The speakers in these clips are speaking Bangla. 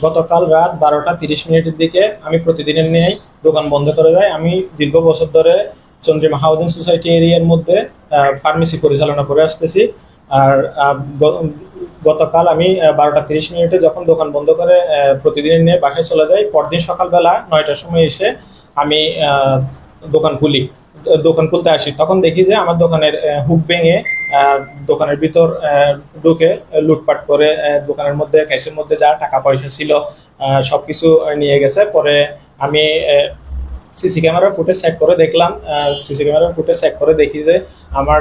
গতকাল রাত 12টা 30 মিনিটের দিকে আমি প্রতিদিনের ন্যায় দোকান বন্ধ করে দেয়। আমি দীর্ঘ বছর ধরে চন্দ্রিমা হাউজিং সোসাইটি এরিয়ার মধ্যে ফার্মেসি পরিচালনা করে আসতেছি। আর গতকাল আমি 12টা 30 মিনিটে যখন দোকান বন্ধ করে প্রতিদিনের নিয়ে বাসায় চলে যাই, পরদিন সকালবেলা 9টার সময় এসে আমি দোকান খুলি। দোকান খুলতে আসি, তখন দেখি যে আমার দোকানের হুক ভেঙে দোকানের ভিতর ঢুকে লুটপাট করে দোকানের মধ্যে ক্যাশের মধ্যে যা টাকা পয়সা ছিল সবকিছু নিয়ে গেছে। পরে আমি সিসি ক্যামেরার ফুটেজ চেক করে দেখলাম, সিসি ক্যামেরার ফুটেজ চেক করে দেখি যে আমার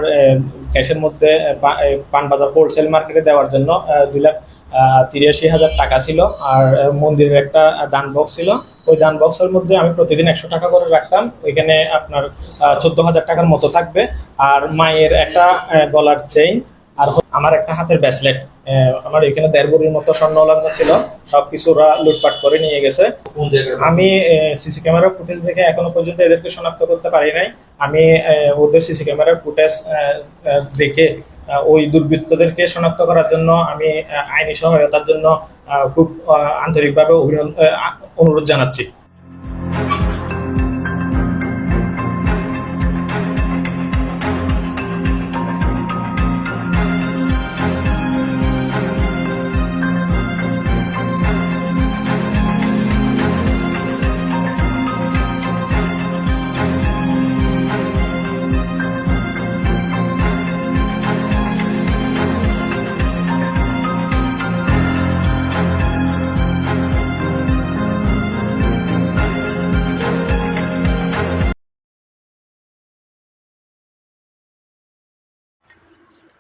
ক্যাশের মধ্যে পানবাজার হোলসেল মার্কেটে দেওয়ার জন্য 2,83,000 টাকা ছিল। আর মন্দিরের একটা দান বক্স ছিল, ওই দান বক্সের মধ্যে আমি প্রতিদিন 100 টাকা করে রাখতাম। ওইখানে আপনার 14,000 টাকার মতো থাকবে। আর মায়ের একটা গলার চেইন, আর আমার একটা হাতের ব্রেসলেট, আমার এখানে 1.5 ভরির মতো স্বর্ণ অলঙ্কার ছিল, সবকিছু ওরা লুটপাট করে নিয়ে গেছে। আমি সিসি ক্যামেরার ফুটেজ দেখে এখনো পর্যন্ত এদেরকে শনাক্ত করতে পারি নাই। আমি ওদের সিসি ক্যামেরার ফুটেজ দেখে ওই দুর্বৃত্তদেরকে শনাক্ত করার জন্য আমি আইনি সহায়তার জন্য খুব আন্তরিকভাবে অনুরোধ জানাচ্ছি।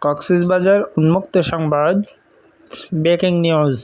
কক্সবাজার উন্মুক্ত সংবাদ, ব্রেকিং নিউজ।